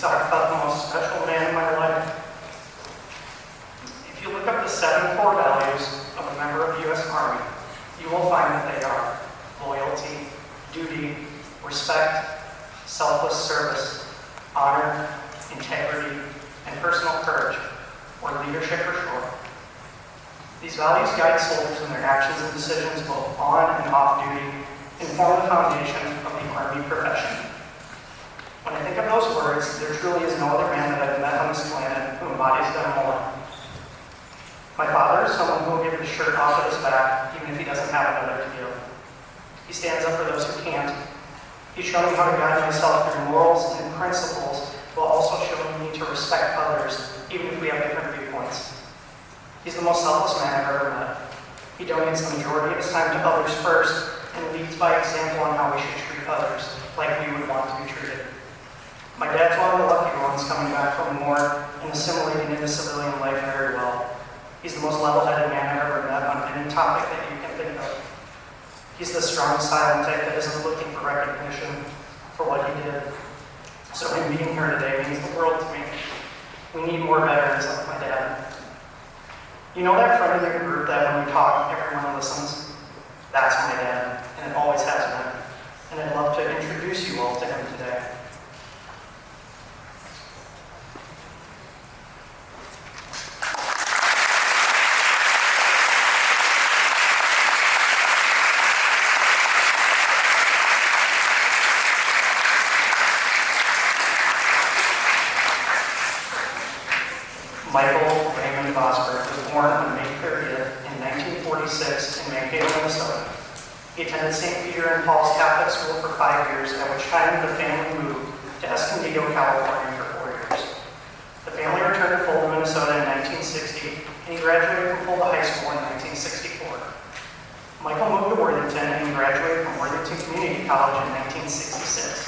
talk about the most special man in my life. If you look up the 7 core values of a member of the U.S. Army, you will find that they are loyalty, duty, respect, selfless service, honor, integrity, and personal courage, or leadership for short. These values guide soldiers in their actions and decisions both on and off duty and form the foundation of the Army profession. When I think of those words, there truly is no other man that I've met on this planet who embodies them more. My father is someone who will give his shirt off at his back, even if he doesn't have another to give. He stands up for those who can't. He's shown me how to guide myself through morals and principles, while also showing me to respect others, even if we have different viewpoints. He's the most selfless man I've ever met. He donates the majority of his time to others first, and leads by example on how we should treat others, like we would want to be treated. My dad's one of the lucky ones coming back from war and assimilating into civilian life very well. He's the most level-headed man I've ever met on any topic that you can think of. He's the strong, silent type that isn't looking for recognition for what he did. So him being here today means the world to me. We need more veterans like my dad. You know that friend in your group that when we talk, everyone listens? That's my dad, and it always has been. And I'd love to introduce you all to him today. Michael Raymond Vosberg was born on May 30th in 1946 in Mankato, Minnesota. He attended St. Peter and Paul's Catholic School for 5 years, at which time the family moved to Escondido, California for 4 years. The family returned to Fulda, Minnesota in 1960, and he graduated from Fulda High School in 1964. Michael moved to Worthington and he graduated from Worthington Community College in 1966.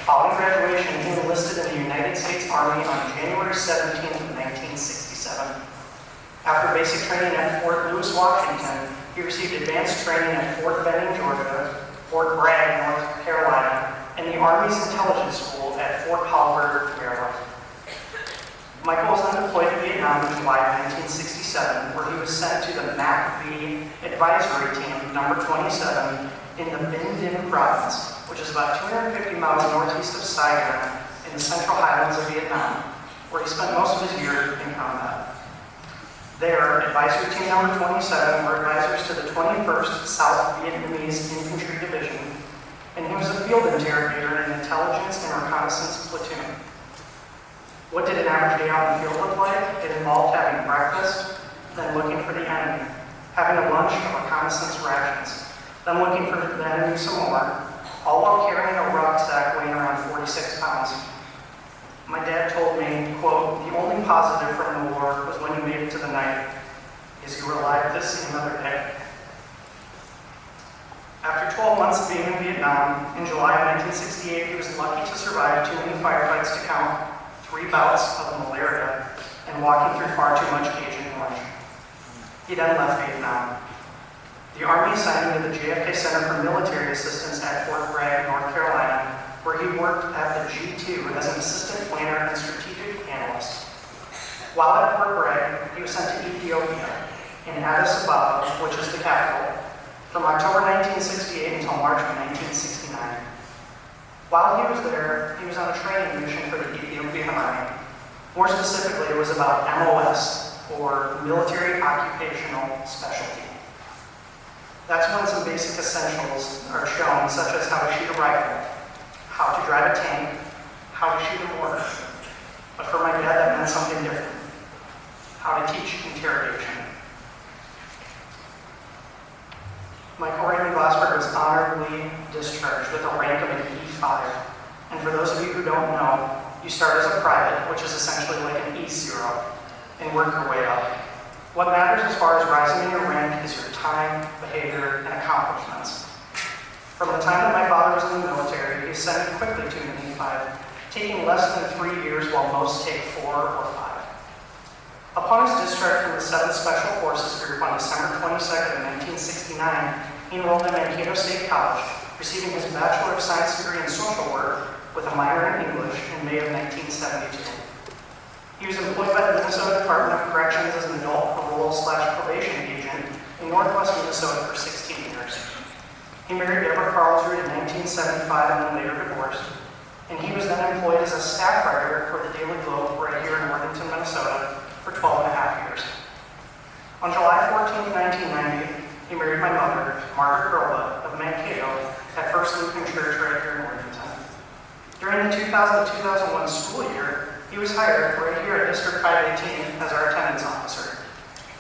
Following graduation, he enlisted in the United States Army on January 17, 1967. After basic training at Fort Lewis, Washington, he received advanced training at Fort Benning, Georgia, Fort Bragg, North Carolina, and the Army's Intelligence School at Fort Hallberg, Maryland. Michael was then deployed to Vietnam in July of 1967, where he was sent to the MAC-V Advisory Team, number 27, in the Binh Dinh Province, which is about 250 miles northeast of Saigon in the central highlands of Vietnam, where he spent most of his year in combat. There, Advisory Team number 27 were advisors to the 21st South Vietnamese Infantry Division, and he was a field interrogator in an intelligence and reconnaissance platoon. What did an average day out in the field look like? It involved having breakfast, then looking for the enemy, having a lunch of reconnaissance rations, then looking for the enemy some more, all while carrying a rucksack weighing around 46 pounds. My dad told me, quote, "The only positive from the war was when you made it to the night, is you were alive to see another day." After 12 months of being in Vietnam, in July of 1968, he was lucky to survive too many firefights to count, 3 bouts of malaria, and walking through far too much Agent Orange. He then left Vietnam. The Army assigned him to the JFK Center for Military Assistance at Fort Bragg, North Carolina, where he worked at the G2 as an assistant planner and strategic analyst. While at Fort Bragg, he was sent to Ethiopia in Addis Ababa, which is the capital, from October 1968 until March of 1969. While he was there, he was on a training mission for the Ethiopian Army. More specifically, it was about MOS, or Military Occupational Specialty. That's when some basic essentials are shown, such as how to shoot a rifle, how to drive a tank, how to shoot a mortar. But for my dad, that meant something different. How to teach interrogation. Michael Raymond Vosberg was honorably discharged with a rank of an E5. And for those of you who don't know, you start as a private, which is essentially like an E0, and work your way up. What matters as far as rising in your rank is your time, behavior, and accomplishments. From the time that my father was in the military, he ascended quickly to an E5, taking less than 3 years while most take 4 or 5. Upon his discharge from the 7th Special Forces Group on December 22nd, 1969, he enrolled at Mankato State College, receiving his Bachelor of Science degree in Social Work with a minor in English in May of 1972. He was employed by the Minnesota Department of Corrections as an adult parole/probation agent in northwest Minnesota for 16 years. He married Deborah Carlsrud in 1975 and then later divorced, and he was then employed as a staff writer for the Daily Globe right here in Worthington, Minnesota for 12 and a half years. On July 14, 1990, he married my mother, Margaret Groba of Mankato, at First Lutheran Church right here in Worthington. During the 2000-2001 school year, he was hired right here at District 518 as our attendance officer,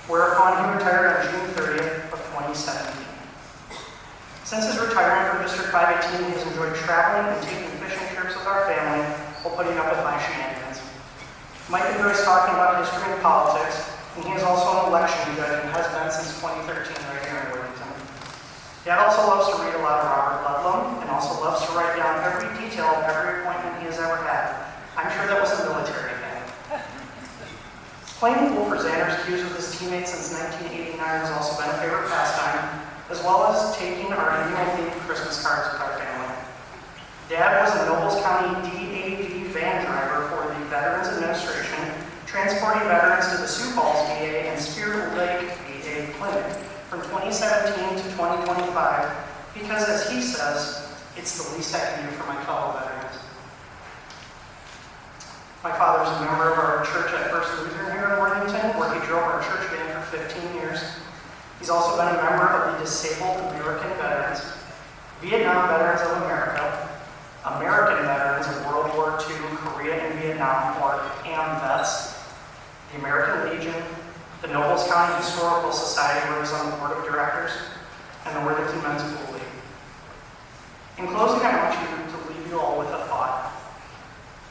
whereupon he retired on June 30th of 2017. Since his retirement from District 518, he has enjoyed traveling and taking fishing trips with our family while putting up with my shenanigans. Mike enjoys talking about history and politics, and he is also an election judge and has been since 2013 right here in Worthington. Dad also loves to read a lot of Robert Ludlum and also loves to write down every detail of every appointment he has ever had. I'm sure that was a military thing. Playing pool for Xander's cues with his teammates since 1989 has also been a favorite pastime, as well as taking our annual themed Christmas cards with our family. Dad was a Nobles County DAV van driver for the Veterans Administration, transporting veterans to the Sioux Falls VA and Spirit Lake VA clinic from 2017 to 2025 because, as he says, it's the least I can do for my fellow veterans. My father is a member of our church at First Lutheran here in Worthington, where he drove our church van for 15 years. He's also been a member of the Disabled American Veterans, Vietnam Veterans of America, American Veterans of World War II, Korea and Vietnam, or AMVETS, the American Legion, the Nobles County Historical Society, where he's on the board of directors, and the Worthington Men's Pool League. In closing, I want to leave you all with a thought.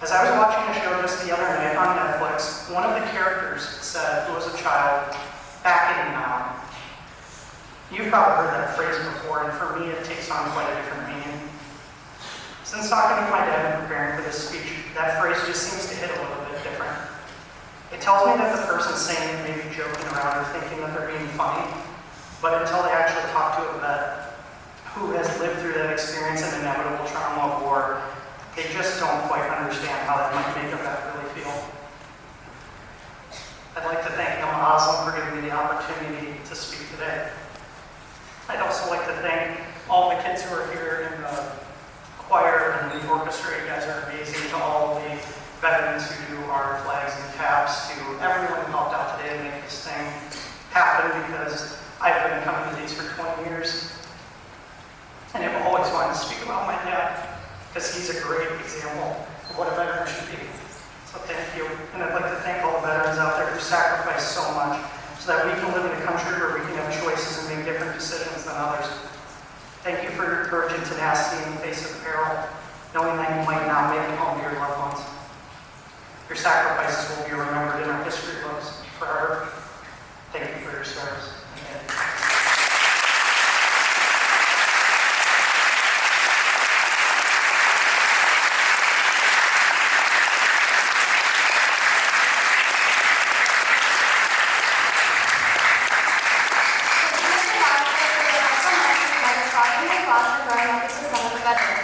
As I was watching a show just the other night on Netflix, one of the characters said, who was a child, "back in now." You've probably heard that phrase before, and for me it takes on quite a different meaning. Since talking with my dad and preparing for this speech, that phrase just seems to hit a little bit different. It tells me that the person saying it may be joking around or thinking that they're being funny, but until they actually talk to a vet who has lived through that experience and inevitable trauma of war, they just don't quite understand how that might make a vet really feel. I'd like to thank Emma Oslam for giving me the opportunity to speak today. I'd also like to thank all the kids who are here in the choir and the orchestra. You guys are amazing. To all the veterans who do our flags and caps, to everyone who helped out today to make this thing happen, because I've been coming to these for 20 years. And I've always wanted to speak about my dad, because he's a great example of what a veteran should be. So thank you. And I'd like to thank all the veterans out there who sacrifice so much so that we can live in a country where we can have choices and make different decisions than others. Thank you for your courage and tenacity in the face of peril, knowing that you might not make it home to your loved ones. Your sacrifices will be remembered in our history books forever. Thank you for your service. Amen.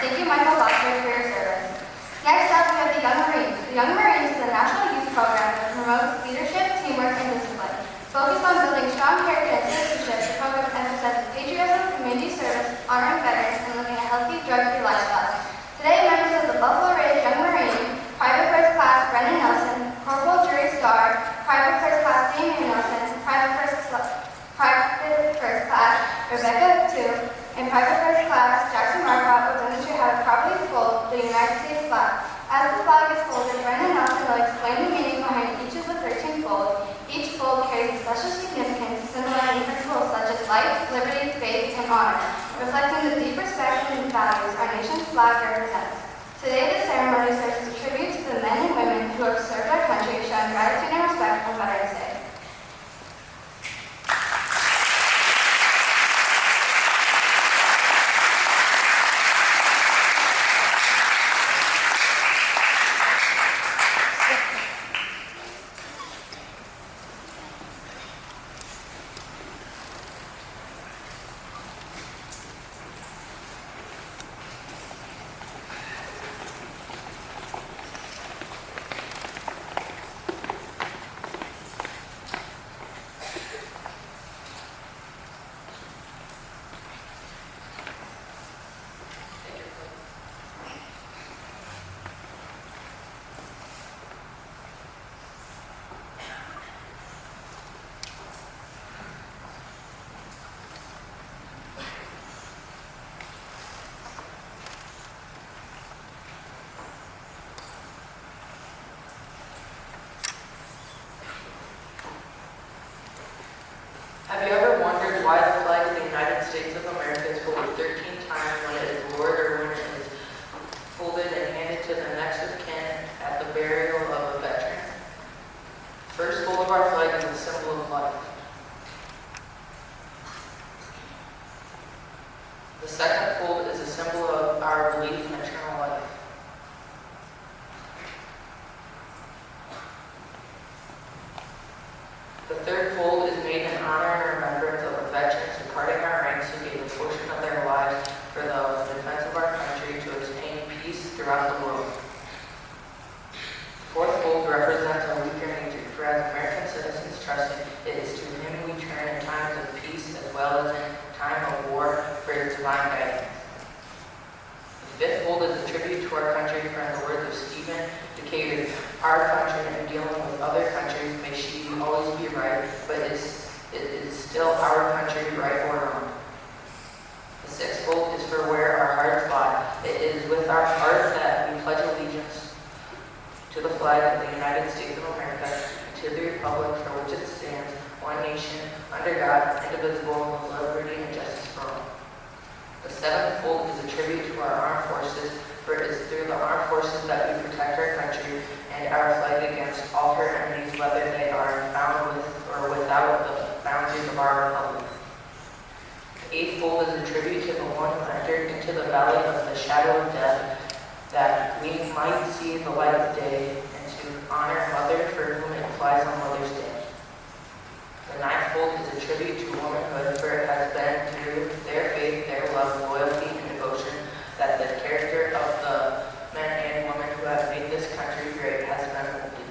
Thank you, Michael Lockwood, for your service. Next up, we have the Young Marines. The Young Marines is a national youth program that promotes leadership, teamwork, and discipline. Focused on building strong character and citizenship, the program emphasizes patriotism, community service, honoring veterans, and living a healthy, drug-free lifestyle. Today, members of the Buffalo Ridge Young Marine, Private First Class Brendan Nelson, Corporal Jury Starr, Private First Class Damian Nelson, Private First Class Rebecca Tu, and Private First Class Jackson Marcotte will demonstrate how to properly fold the United States flag. As the flag is folded, Brendan Nelson will explain the meaning behind each of the 13 folds. Each fold carries a special significance symbolizing principles such as life, liberty, faith, and honor, reflecting the deep respect and values our nation's flag represents. Today, this ceremony serves as a tribute to the men and women who have served our country, showing gratitude and respect on Veterans Day. our country and dealing with other countries, may she always be right, but it is still our country, right or wrong. The sixth fold is for where our hearts lie. It is with our heart that we pledge allegiance to the flag of the United States of America and to the republic for which it stands, one nation, under God, indivisible, with liberty and justice for all. The seventh fold is a tribute to our armed forces, for it is through the armed forces that we protect our country and our flag against all her enemies, whether they are found with or without the boundaries of our republic. The eighth fold is a tribute to the one who entered into the valley of the shadow of death, that we might see the light of day, and to honor Mother for whom it flies on Mother's Day. The ninth fold is a tribute to womanhood, for it has been through their faith, their love, loyalty, and devotion that the character of the men and women who have made this country great has been molded.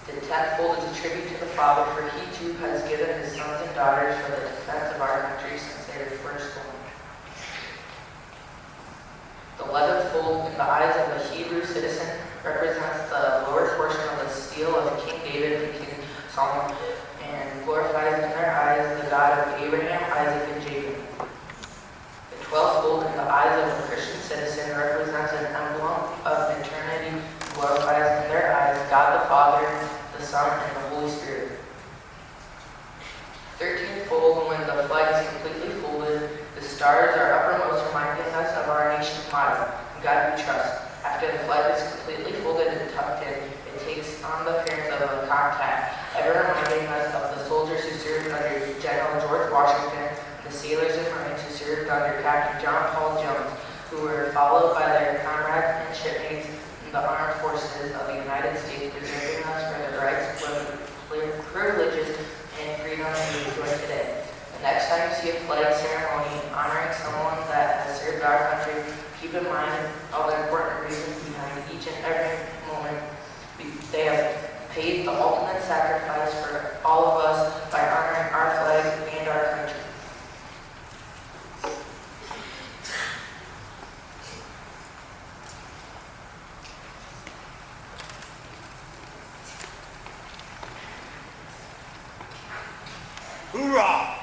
The tenth fold is a tribute to the Father, for he too has given his sons and daughters for the defense of our country since they were first born. The 11th fold, in the eyes of a Hebrew citizen, represents the lower portion of the stele of King David and King Solomon, and glorifies in their eyes the God of Abraham, Isaac, and Jacob. The 12th fold, in the eyes of a Christian citizen, represents an emblem of eternity, and glorifies in their eyes God the Father, the Son, and the Holy Spirit. 13th fold, when the flag is completely folded, the stars are uppermost, reminding us of our nation's motto, "In God we trust." After the flag is completely folded and tucked in, it takes on the appearance of a cocked hat, ever reminding us of the soldiers who served under General George Washington, and the sailors and Marines who served under Captain John Paul Jones, who were followed by their comrades and shipmates in the armed forces of the United States, preserving us for the rights, privileges, and freedom we enjoy today. The next time you see a flag ceremony honoring someone that has served our country, keep in mind all the important reasons behind each and every moment. They have paid the ultimate sacrifice for all of us by honoring our flag and our country. Hoorah!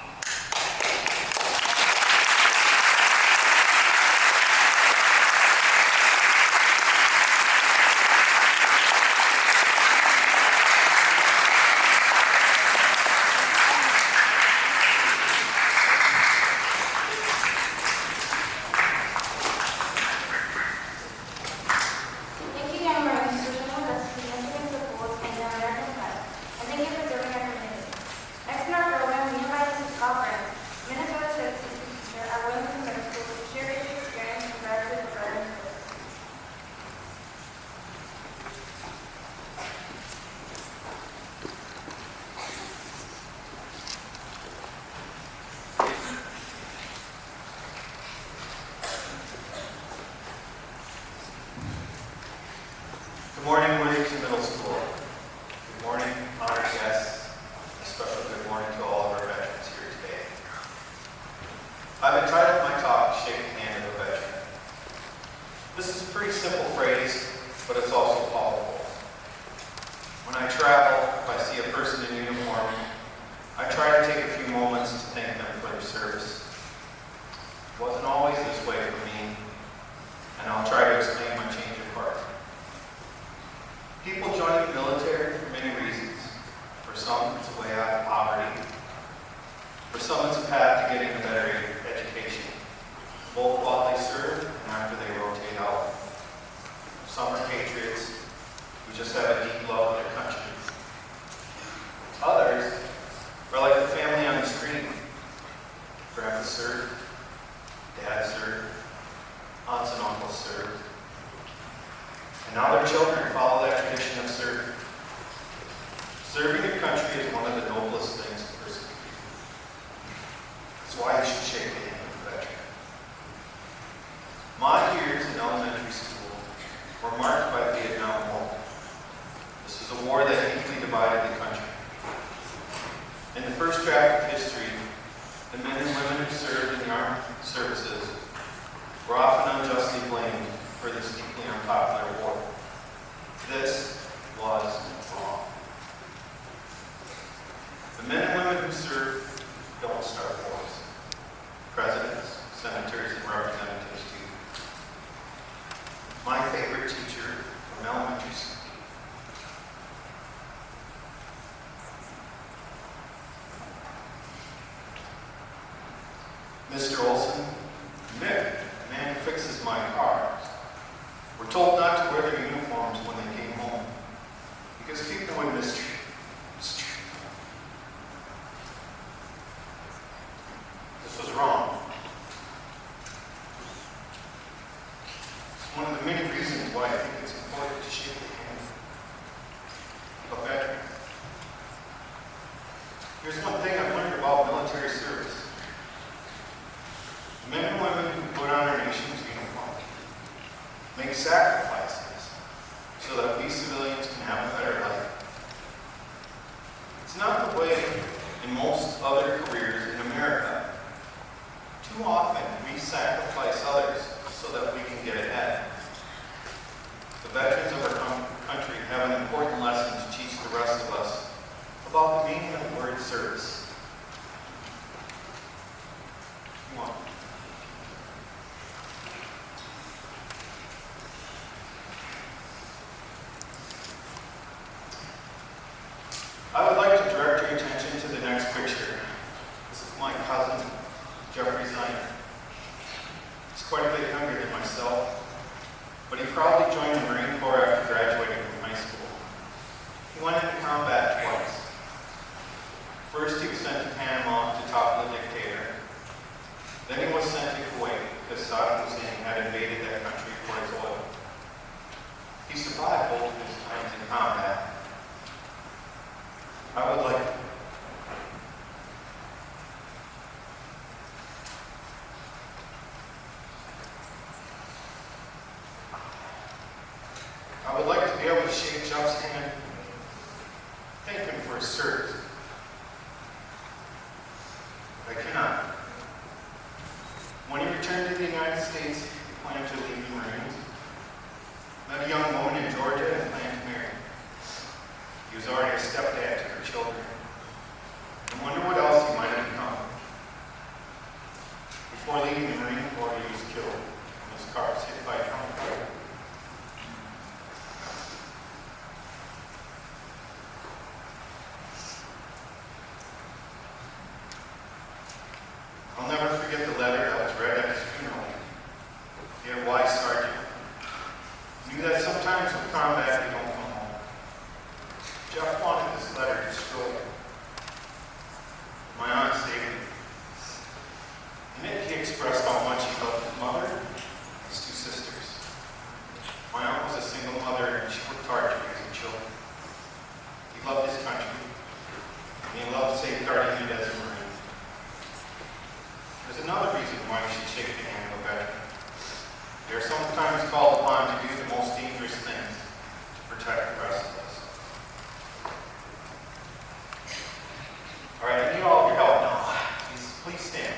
Thank you, young men, for showing us the significance of both and the American flag, and thank you for serving our community. Next in our program, we invite Mrs. Scott Burns, Minnesota Citizenship teacher at Worthington Middle School, to share her experience and gratitude for Veterans Day. Good morning, Worthington Middle School. Good morning, honored guests. A special good morning to all of our veterans here today. I've entitled my talk, "Shake the Hand of a Veteran." This is a pretty simple phrase, but it's also powerful. When I travel, if I see a person in uniform, I try to take a few moments to thank them for their service. It wasn't always this way for me, and I'll try to explain my change of heart. People join the military for many reasons. For some, it's a way out of poverty. For some, it's a path to getting a better education, both while they serve and after they rotate out. Some are patriots who just have a deep love of their country. Others are like the family on the screen. Grandpa served, dad served, aunts and uncles served. And now their children follow that tradition of serving. Serving your country is one of the noblest things a person can do. That's why you should shake the hand of a veteran. My years in elementary school were marked by the Vietnam War. This was a war that deeply divided the country. In the first draft of history, the men and women who served in the armed services were often unjustly blamed for this deeply unpopular war. have a better life. It's not the way in most other careers in America. Too often, we sacrifice others so that we can get ahead. The veterans of our country have an important lesson to teach the rest of us about the meaning of the word service. Come on. I would like to direct your attention to the next picture. This is my cousin, Jeffrey Ziner. He's quite a bit younger than myself, but he proudly joined the Marine Corps after graduating from high school. He went into combat twice. First, he was sent to Panama to topple the dictator. Then he was sent to Kuwait because Saddam Hussein had invaded that country for its oil. He survived both of his times in combat. I would like to be able to shake Jeff's hand, thank him for his service. I cannot. When he returned to the United States, he planned to leave the Marines, met a young woman in Georgia, and planned to marry. He was already a stepdad to her children. I wonder what else he might have become. Before leaving the Marine Corps, he was killed when his car was hit by a counterfeit. I'll never forget the letter that was read at his funeral. Dear wise sergeant, knew that sometimes with combat you don't come home. Jeff wanted this letter destroyed. My aunt stated, in it he expressed how much he loved his mother and his two sisters. My aunt was a single mother and she worked hard to raise her children. He loved his country and he loved safeguarding it as a Marine. There's another reason why we should shake the hand of a veteran. They are sometimes called upon to do the most dangerous things to protect the rest of us. All right, I need all of your help now. Please stand.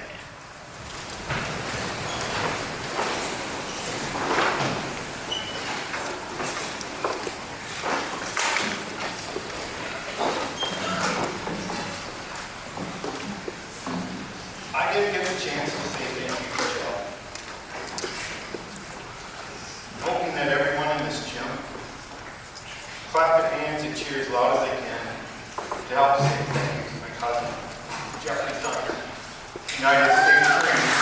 I didn't get the chance to say thank you for your help. I'm hoping that everyone in this gym clap their hands and cheer as loud as they can to help say thank you to my cousin, Jeffrey Ziner, United States Marine.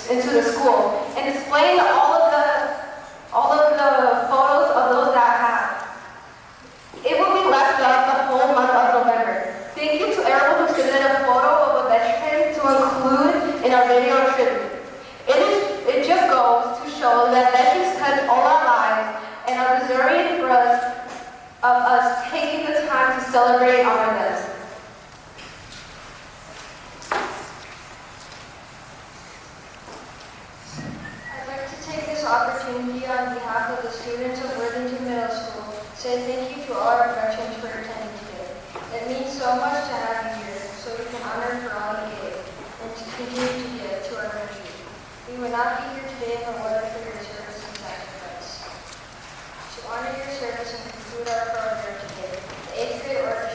Into the school and displaying all of the photos of those that I have. It will be left up the whole month of November. Thank you to everyone who submitted a photo of a veteran to include in our video tribute. It just goes to show that veterans touch all our lives and are deserving for us taking the time to celebrate and honor them. I'd like to take this opportunity on behalf of the students of Worthington Middle School to say thank you to all our veterans for attending today. It means so much to have you here, so we can honor for all you gave and to continue to give to our country. We would not be here today if it wasn't for your service and sacrifice. To honor your service and conclude our program today, the 8th grade orchestra